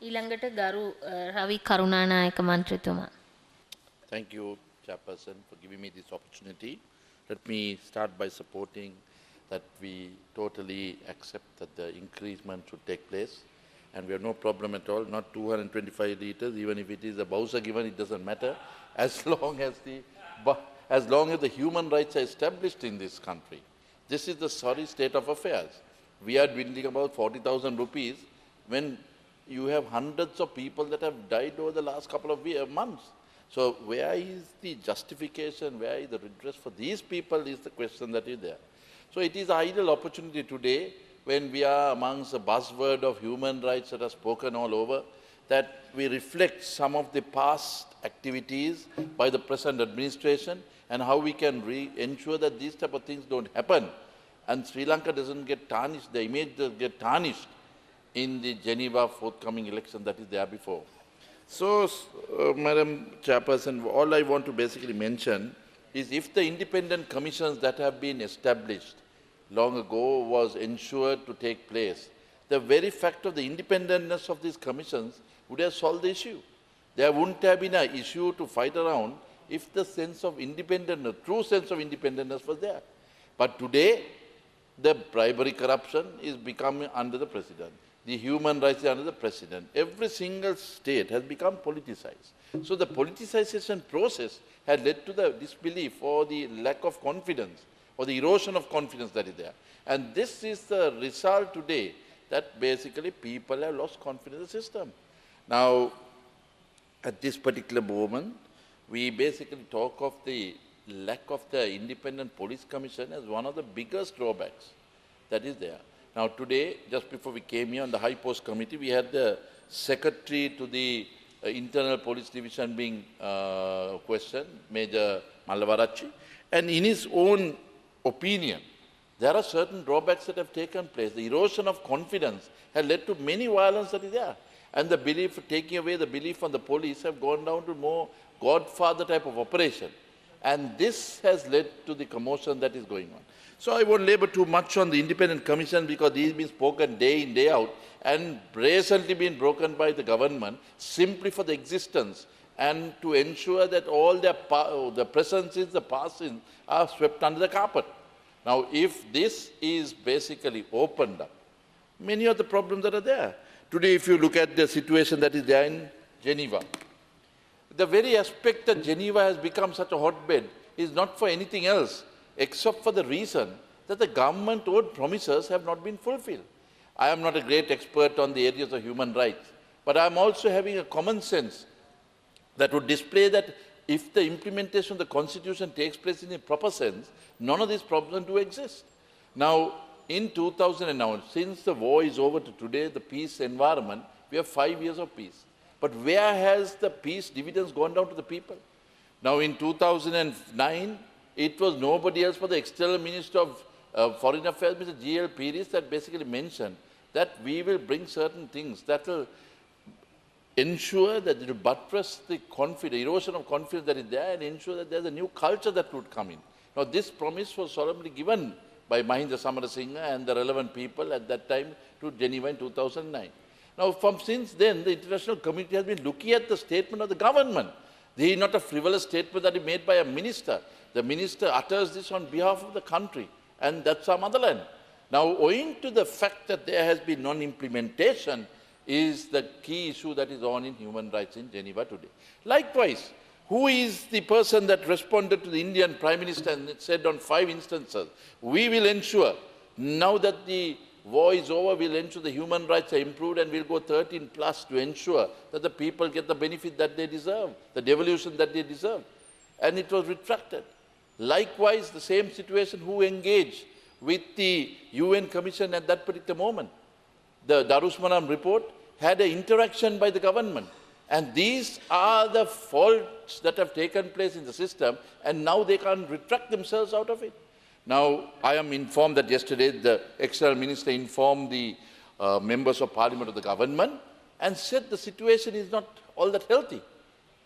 ඊළඟට ගරු රවි Karunanayake මන්ත්‍රීතුමා. Thank you, Chairperson, for giving me this opportunity. Let me start by supporting that we totally accept that the increasement should take place. And we have no problem at all, not 225 litres, even if it is a Bowser given, it doesn't matter, as long as the human rights are established in this country. This is the sorry state of affairs. We are dwindling about 40,000 rupees when you have hundreds of people that have died over the last couple of months. So where is the justification, where is the redress for these people is the question that is there. So it is an ideal opportunity today when we are amongst the buzzword of human rights that are spoken all over, that we reflect some of the past activities by the present administration and how we can ensure that these type of things don't happen and Sri Lanka doesn't get tarnished, the image doesn't get tarnished in the Geneva forthcoming election that is there before. So, Madam Chairperson, all I want to basically mention is if the independent commissions that have been established long ago was ensured to take place, the very fact of the independentness of these commissions would have solved the issue. There wouldn't have been an issue to fight around if the sense of independence, true sense of independence was there. But today, the bribery corruption is becoming under the president. The human rights is under the president. Every single state has become politicized. So the politicization process had led to the disbelief or the lack of confidence or the erosion of confidence that is there. And this is the result today that basically people have lost confidence in the system. Now, at this particular moment, we basically talk of the lack of the Independent Police Commission as one of the biggest drawbacks that is there. Now today, just before we came here on the High Post Committee, we had the Secretary to the Internal Police Division being questioned, Major Mallavarachchi, and in his own opinion, there are certain drawbacks that have taken place. The erosion of confidence has led to many violence that is there. And the belief, taking away the belief on the police have gone down to more Godfather type of operation. And this has led to the commotion that is going on. So I won't labor too much on the Independent Commission because these have been spoken day in, day out and recently been broken by the government simply for the existence and to ensure that all their the presences, the passings are swept under the carpet. Now, if this is basically opened up, many of the problems that are there. Today, if you look at the situation that is there in Geneva, the very aspect that Geneva has become such a hotbed is not for anything else except for the reason that the government-owed promises have not been fulfilled. I am not a great expert on the areas of human rights, but I am also having a common sense that would display that if the implementation of the Constitution takes place in a proper sense, none of these problems do exist. Now, in 2009, since the war is over to today, the peace environment, we have 5 years of peace. But where has the peace dividends gone down to the people? Now, in 2009, it was nobody else but the External Minister of Foreign Affairs, Mr. G.L. Pires, that basically mentioned that we will bring certain things that will ensure that it will buttress the erosion of confidence that is there and ensure that there's a new culture that would come in. Now, this promise was solemnly given by Mahinda Samarasinghe and the relevant people at that time to Geneva in 2009. Now, since then, the international community has been looking at the statement of the government. This is not a frivolous statement that is made by a minister. The minister utters this on behalf of the country, and that's our motherland. Now, owing to the fact that there has been non-implementation is the key issue that is on in human rights in Geneva today. Likewise, who is the person that responded to the Indian Prime Minister and said on 5 instances, we will ensure, now that the war is over, we'll ensure the human rights are improved and we'll go 13 plus to ensure that the people get the benefit that they deserve, the devolution that they deserve. And it was retracted. Likewise, the same situation, who engaged with the UN Commission at that particular moment. The Darussalam report had an interaction by the government. And these are the faults that have taken place in the system, and now they can't retract themselves out of it. Now, I am informed that yesterday the External Minister informed the members of Parliament of the government and said the situation is not all that healthy.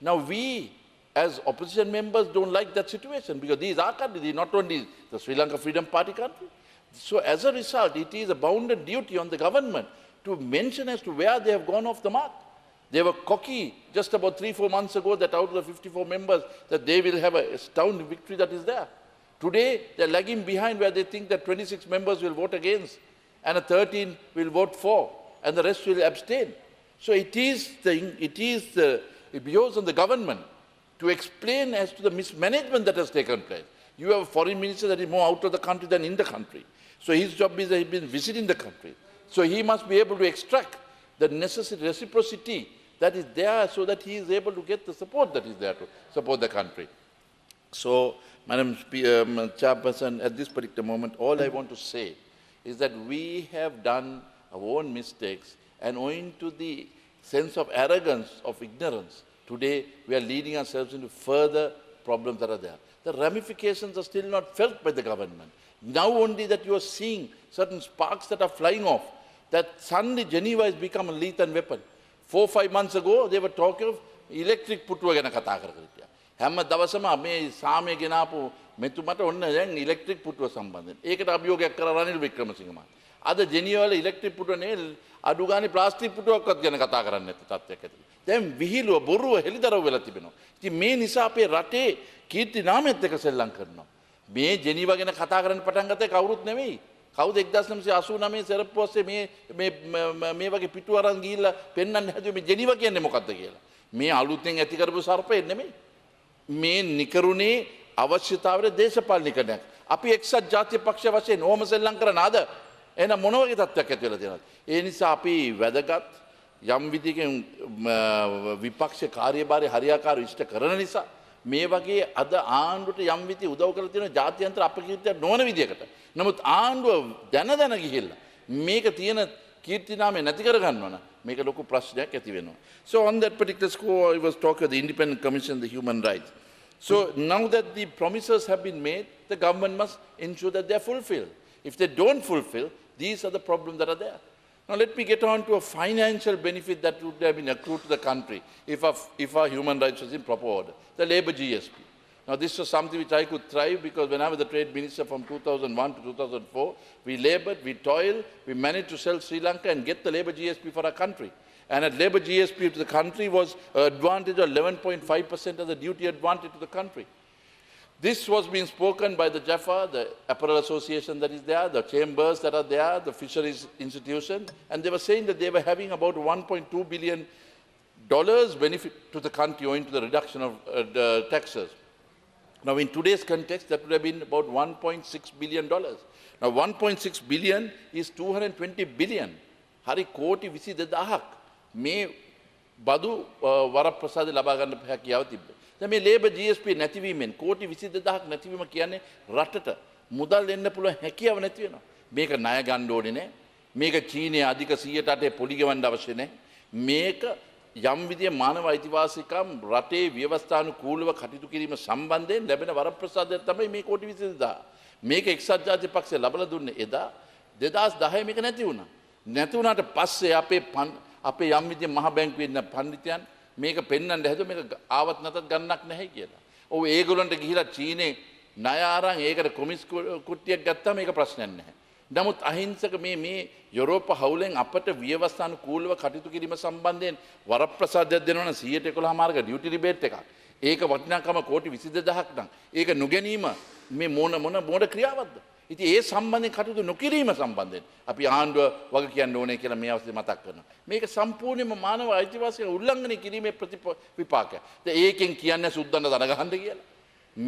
Now, we as opposition members don't like that situation because these are countries, these are not only the Sri Lanka Freedom Party country. So as a result, it is a bounden duty on the government to mention as to where they have gone off the mark. They were cocky just about 3-4 months ago that out of the 54 members that they will have a astounding victory that is there. Today they're lagging behind where they think that 26 members will vote against and 13 will vote for and the rest will abstain. So it behoves on the government to explain as to the mismanagement that has taken place. You have a foreign minister that is more out of the country than in the country. So his job is that he's been visiting the country. So he must be able to extract the necessary reciprocity that is there so that he is able to get the support that is there to support the country. So, Madam Chairperson, at this particular moment, all I want to say is that we have done our own mistakes and owing to the sense of arrogance, of ignorance, today we are leading ourselves into further problems that are there. The ramifications are still not felt by the government. Now only that you are seeing certain sparks that are flying off, that suddenly Geneva has become a lethal weapon. 4-5 months ago, they were talking of electric පුටුව ගැන කතා කරලා. හැම දවසම මේ සාමය ගෙනාපු මෙතුමට ඔන්න දැන් ඉලෙක්ට්‍රික් පුටුව සම්බන්ධයෙන්. ඒකට අභියෝගයක් කරා රනිල් වික්‍රමසිංහ මහතා. අද ජෙනීවා වල ඉලෙක්ට්‍රික් පුටුව නේ අඩු ගානේ ප්ලාස්ටික් පුටුවක්වත් ගැන කතා කරන්නේ නැති තත්ත්වයක් ඇති. දැන් විහිළුව බොරුව හෙළිදරව් වෙලා තිබෙනවා. ඉතින් මේ නිසා අපේ රටේ කීර්ති නාමයත් එක්ක සෙල්ලම් කරනවා. මේ ජෙනීවා ගැන කතා කරන්න පටන් ගත්තේ කවුරුත් නෙවෙයි. කවුද 1989 සෙරප්පු ඔස්සේ මේ වගේ පිටු අරන් ගිහිල්ලා පෙන්වන්න හැදුවේ මේ ජෙනීවා කියන්නේ මොකක්ද කියලා. මේ අලුතෙන් ඇති කරපු සර්පේ නෙමෙයි. මේ නිකරුණේ අවශ්‍යතාවයේ දේශපාලනිකණයක්. අපි එක්සත් ජාතික පක්ෂ වශයෙන් ඕම සෙල්ලම් කරන ආද එහෙනම් මොන වගේ තත්ත්වයක් ඇති වෙලා තියෙනවද? ඒ නිසා අපි වැදගත් යම් විදිහකින් විපක්ෂ කාර්යභාරය හරියාකාරව ඉෂ්ට කරන නිසා මේ වගේ අද ආණ්ඩුවට යම් විදිහ උදව් කරලා තියෙන ජාත්‍යන්තර අපකීර්තිය නොවන විදිහකට. නමුත් ආණ්ඩුව දැන ගිහිල්ලා මේක තියෙන කීර්තිනාමය නැති කර ගන්නවා නම් මේක ලොකු ප්‍රශ්නයක් ඇති වෙනවා. So on that particular score I was talking of the Independent Commission on the Human Rights. So now that the promises have been made, the government must ensure that they are fulfilled. If they don't fulfill, these are the problems that are there. Now let me get on to a financial benefit that would have been accrued to the country if our human rights was in proper order. The labour GSP. Now this was something which I could thrive because when I was the trade minister from 2001 to 2004, we laboured, we toiled, we managed to sell Sri Lanka and get the labour GSP for our country. And at labour GSP to the country was an advantage of 11.5% of the duty advantage to the country. This was being spoken by the JAFA, the Apparel Association that is there, the chambers that are there, the fisheries institution, and they were saying that they were having about $1.2 billion benefit to the country owing to the reduction of the taxes. Now in today's context, that would have been about $1.6 billion. Now 1.6 billion is 220 billion. Hari koti 22,000ක් මේ බදු වරප්‍රසාද ලබා ගන්න හැකියාව තිබ්බේ. දැන් මේ labour GSP නැතිවීමෙන් කෝටි 22,000ක් නැතිවීම කියන්නේ රටට මුදල් එන්න පුළුවන් හැකියාව නැති වෙනවා. මේක ණය ගන්න ඕනේ නැහැ. මේක චීනයේ අධික 108 පොලි ගෙවන්න අවශ්‍ය නැහැ. මේක යම් විදිය මානව අයිතිවාසිකම් රටේ ව්‍යවස්ථානුකූලව කටයුතු කිරීම සම්බන්ධයෙන් ලැබෙන වරප්‍රසාදය තමයි මේ කෝටි 22,000. මේක එක්සත් ජාතික පක්ෂය ලබලා දුන්නේ එදා 2010 මේක නැති වුණා. නැති වුණාට පස්සේ අපේ යම් විදිය මහ බැංකුවේ ඉන්න පඬිතුයන් මේක පෙන්වන්න හැදුවා මේක ආවත් නැතත් ගන්නක් නැහැ කියලා. ඔව් ඒගොල්ලන්ට ගිහිලා චීනේ ණය අරන් ඒකට කොමිස් කුට්ටියක් ගත්තා මේක ප්‍රශ්නයක් නැහැ. නමුත් අහිංසක මේ යුරෝප හවුලෙන් අපට ව්‍යවස්ථානුකූලව කටයුතු කිරීම සම්බන්ධයෙන් වරප්‍රසාදයක් දෙනවා නම් 111 මාර්ග ඩියුටි රිබේට් එකක්. ඒක වටිනාකම කෝටි 22000ක් නම් ඒක නොගැනීම මේ මොන ක්‍රියාවක්ද? ඉතින් ඒ සම්බන්ධයෙන් කටයුතු නොකිරීම සම්බන්ධයෙන් අපි ආණ්ඩුව වග කියන්න ඕනේ කියලා මේ අවස්ථාවේ මතක් කරනවා. මේක සම්පූර්ණයෙන්ම මානව අයිතිවාසිකම් උල්ලංඝනය කිරීමේ විපාකයක්. දැන් ඒකෙන් කියන්නේ සුද්දන්න දන ගහන්න කියලා.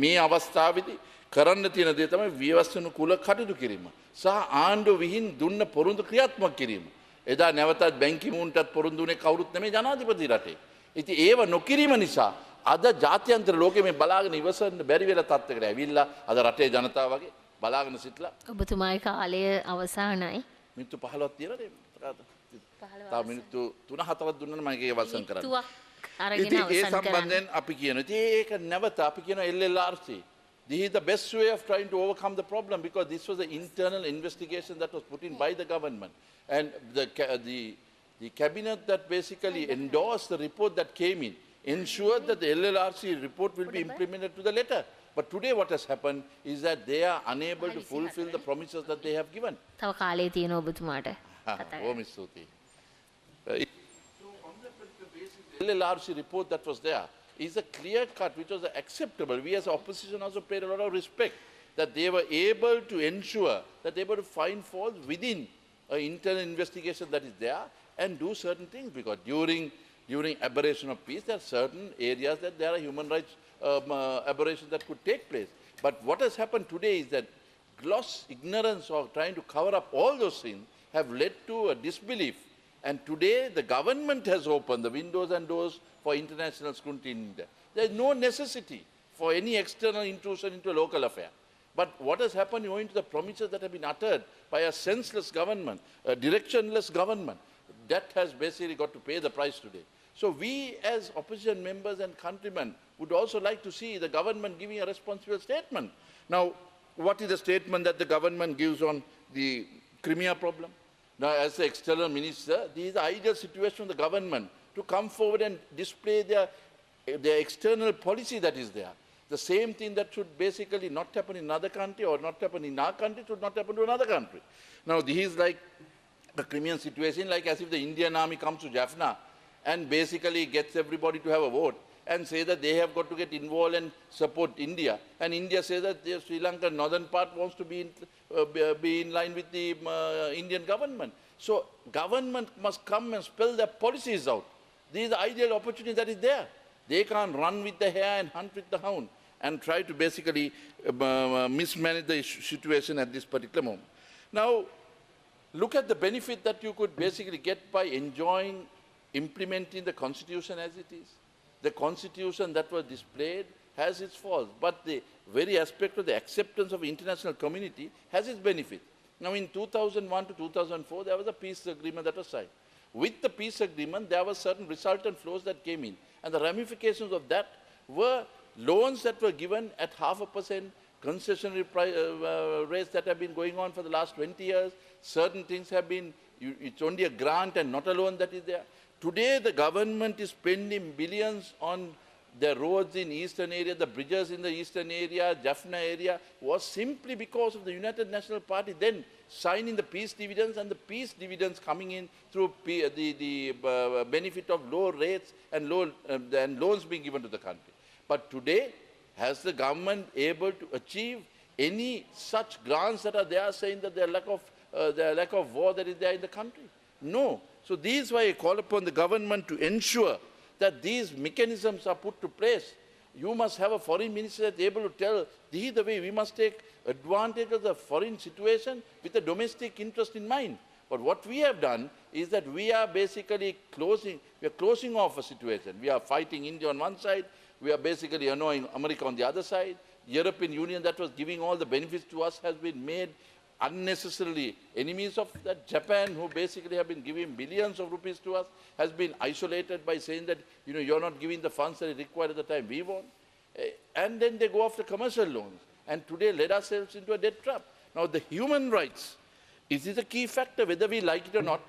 මේ අවස්ථාවේදී කරන්න තියෙන දේ තමයි ව්‍යවස්ථානුකූල කටයුතු කිරීම සහ ආණ්ඩුව විහිං දුන්න පොරොන්දු ක්‍රියාත්මක කිරීම. එදා නැවතත් බැංකි මූන්ටත් පොරොන්දු වුණේ කවුරුත් නෙමෙයි ජනාධිපති රටේ. ඉතින් ඒව නොකිරීම නිසා අද ජාත්‍යන්තර ලෝකෙ මේ බලාගෙන ඉවසන්න බැරි වෙලා තත්ත්වයකට ඇවිල්ලා අද රටේ ජනතාව වගේ බලාගෙන සිටලා ඔබතුමාගේ කාලය අවසానයි. මිනිත්තු 15ක් තියෙනද? තව මිනිත්තු 3-4ක් දුන්නා නම් මම ඒක අවසන් කරන්න. අරගෙන ඒ අවසන් කරන්න. සම්බන්ධයෙන් අපි කියනවා. ඉතින් ඒක නැවත අපි කියනවා LLRC. This is the best way of trying to overcome the problem because this was an internal investigation that was put in by the government. And the cabinet that basically endorsed the report that came in ensured that the LLRC report will be implemented to the letter. But today what has happened is that they are unable to fulfill the promises that they have given. තව කාලේ තියෙන ඔබතුමාට. බොහොම ස්තුතියි. LLRC report that was there is a clear cut, which was acceptable. We as opposition also paid a lot of respect that they were able to ensure that they were able to find fault within an internal investigation that is there and do certain things, because during aberration of peace, there are certain areas that there are human rights aberrations that could take place. But what has happened today is that gross ignorance or trying to cover up all those things have led to a disbelief. And today the government has opened the windows and doors for international scrutiny in India. There is no necessity for any external intrusion into a local affair. But what has happened owing to the promises that have been uttered by a senseless government, a directionless government, that has basically got to pay the price today. So we as opposition members and countrymen would also like to see the government giving a responsible statement. Now, what is the statement that the government gives on the Crimea problem? Now, as the external minister, this is the ideal situation for the government to come forward and display their external policy that is there. The same thing that should basically not happen in another country or not happen in our country should not happen to another country. Now, this is like the Crimean situation, like as if the Indian army comes to Jaffna and basically gets everybody to have a vote and say that they have got to get involved and support India. And India says that the Sri Lankan northern part wants to be in line with the Indian government. So government must come and spell their policies out. This is the ideal opportunity that is there. They can't run with the hare and hunt with the hound and try to basically mismanage the situation at this particular moment. Now, look at the benefit that you could basically get by implementing the constitution as it is. The constitution that was displayed has its faults, but the very aspect of the acceptance of the international community has its benefit. Now, in 2001 to 2004, there was a peace agreement that was signed. With the peace agreement, there were certain resultant flows that came in, and the ramifications of that were loans that were given at 0.5% concessionary rates that have been going on for the last 20 years. Certain things have been, it's only a grant and not a loan that is there. Today, the government is spending billions on the roads in eastern area, the bridges in the eastern area, Jaffna area, was simply because of the United National Party then signing the peace dividends, and the peace dividends coming in through the benefit of low rates and loans being given to the country. But today, has the government able to achieve any such grants that are there saying that there are lack of war that is there in the country? No. So this is why I call upon the government to ensure that these mechanisms are put to place. You must have a foreign minister that's able to tell, this is the way we must take advantage of the foreign situation with the domestic interest in mind. But what we have done is that we are basically closing off a situation. We are fighting India on one side, we are basically annoying America on the other side. The European Union that was giving all the benefits to us has been made unnecessarily enemies of that. Japan, who basically have been giving billions of rupees to us, has been isolated by saying that, you're not giving the funds that are required at the time we want. And then they go after commercial loans. And today led ourselves into a debt trap. Now the human rights, is this a key factor, whether we like it or not?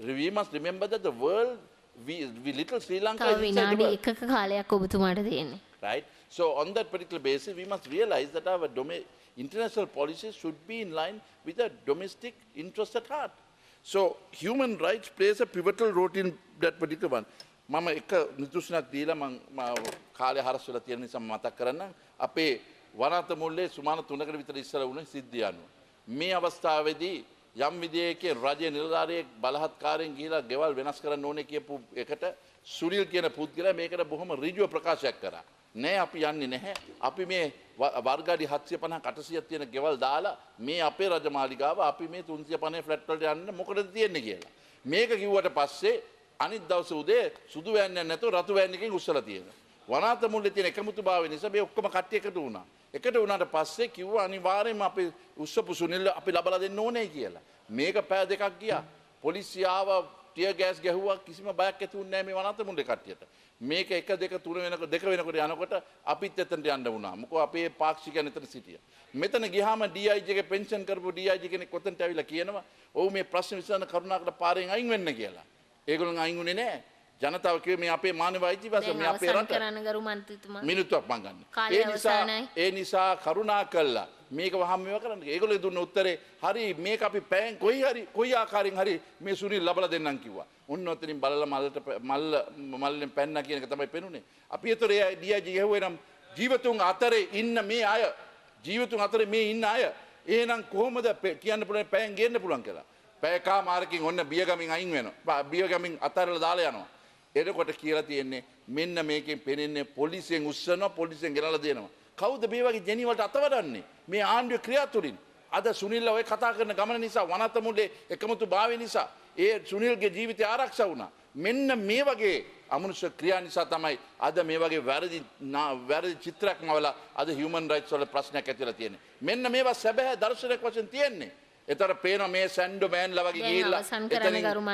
We must remember that the world, we little Sri Lanka තව is inside the විනාඩි world. එකක කාලයක් ඔබතුමාට තියෙන්නේ. Right? So on that particular basis, we must realize that our international policies should be in line with the domestic interest at heart. So human rights plays a pivotal role in that particular one. මම එක නිදර්ශනයක් දීලා මම කාලය හරස් වෙලා තියෙන නිසා මතක් කරන්නම්. අපේ වරාත මුල්ලේ සුමාන 3කට විතර ඉස්සර වුණේ සිද්ධිය අනුව. මේ අවස්ථාවේදී යම් විදියකින් රජයේ නිලධාරියෙක් බලහත්කාරයෙන් ගිහිලා ගෙවල් වෙනස් කරන්න ඕනේ කියපු එකට සුනිල් කියන පුද්ගලයා මේකට බොහොම ඍජුව ප්‍රකාශයක් කරා. නෑ අපි යන්නේ නැහැ. අපි මේ වර්ගාඩි 750 800ක් තියෙන ගෙවල් දාලා මේ අපේ රජමාලිගාව අපි මේ 350 ෆ්ලැට් වලට යන්න මොකටද තියෙන්නේ කියලා. මේක කිව්වට පස්සේ අනිත් දවසේ උදේ සුදු වෑන් යන්නේ නැතුව රතු වෑන් එකකින් උස්සලා තියෙනවා. වනාත මුල්ලේ තියෙන එකමුතුභාවය නිසා මේ ඔක්කොම කට්ටිය එකතු වුණා. එකට වුණාට පස්සේ කිව්වා අනිවාර්යයෙන්ම අපි උස්සපු සුනිල් අපි ලබලා දෙන්න ඕනේ කියලා. මේක පෑ දෙකක් ගියා. පොලිසිය ආවා, ටියර් ගෑස් ගැහුවා, කිසිම බයක් ඇති වුණේ නැහැ මේ වනාත මුල්ලේ කට්ටියට. මේක 1 2 3 වෙනකොට 2 වෙනකොට යනකොට අපිත් එතනට යන්න වුණා. මොකෝ අපේ පාක්ෂිකයන් එතන සිටියා. මෙතන ගියාම DIG එකේ පෙන්ෂන් කරපු DIG කෙනෙක් ඔතනට ඇවිල්ලා කියනවා ඔව් මේ ප්‍රශ්න විසඳන කරුණාකර පාරෙන් අයින් වෙන්න කියලා. ඒගොල්ලෝ අයින් වුණේ නැහැ. ජනතාව කිව්වේ මේ අපේ මානව අයිතිවාසිකම් මේ අපේ රට. කරන්න ගරු මන්ත්‍රීතුමා. මිනිත්තුවක් මං ගන්න. කාලය අවසానයි. ඒ නිසා කරුණා කළා මේක වහම මේවා කරන්න. ඒගොල්ලෝ දුන්න උත්තරේ හරි මේක අපි පෑන් කොයි ආකාරයෙන් හරි මේ සුනිල් ලබලා දෙන්නම් කිව්වා. ඔන්න ඔතනින් බලලා මල්ලෙන් පැන්න කියන එක තමයි පෙනුනේ. අපි ඒතර ඒ DIG ගෙහුවේ නම් ජීවතුන් අතරේ ඉන්න මේ ඉන්න අය එහෙනම් කොහොමද කියන්න පුළුවන් පෑන් ගේන්න පුළුවන් කියලා. පැයකා මාර්කින් ඔන්න බියගමින් අයින් වෙනවා. බියගමින් අතරලා දාලා යනවා. එතකොට කියලා තියෙන්නේ මෙන්න මේකෙන් පෙනෙන්නේ පොලිසියෙන් උස්සනවා පොලිසියෙන් ගෙනලා දෙනවා. කවුද මේ වගේ ජෙනි වලට අතවඩන්නේ? මේ ආණ්ඩුවේ ක්‍රියා තුලින්. අද සුනිල්ලා ඔය කතා කරන ගමන නිසා වනත මුලේ එකමුතු භාවය නිසා ඒ සුනිල්ගේ ජීවිතය ආරක්ෂා වුණා. මෙන්න මේ වගේ අමනුෂ්‍ය ක්‍රියා නිසා තමයි අද මේ වගේ වැරදි චිත්‍රයක් මවලා අද හියුමන් රයිට්ස් වල ප්‍රශ්නයක් ඇතිලා තියෙන්නේ. මෙන්න මේවා සැබෑ දර්ශනයක් වශයෙන් තියෙන්නේ. ඒතර පේනවා මේ සැන්ඩෝ මෑන්ලා වගේ ගිහිල්ලා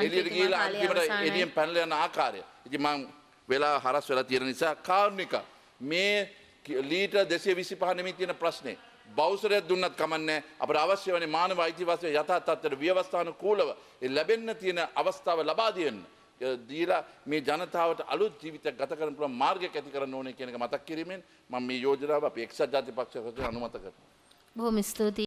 එළියට ගිහිල්ලා අන්තිමට එළියෙන් පැනලා යන ආකාරය. ඉතින් මම වෙලා හරස් වෙලා තියෙන නිසා කාරුණික මේ ලීටර් 225 නෙමෙයි තියෙන ප්‍රශ්නේ. බෞසරයක් දුන්නත් කමන්නේ අපට අවශ්‍ය වන්නේ මානව අයිතිවාසිකම් යථා තත්ත්වයට ව්‍යවස්ථානුකූලව ලැබෙන්න තියෙන අවස්ථාව ලබා දෙන්න. දීලා මේ ජනතාවට අලුත් ජීවිතයක් ගත කරන්න පුළුවන් මාර්ගයක් ඇති කරන්න ඕනේ කියන එක මතක් කිරීමෙන් මම මේ යෝජනාව අපි එක්සත් ජාතික පක්ෂය වශයෙන් අනුමත කරනවා. බොහොම ස්තුතියි.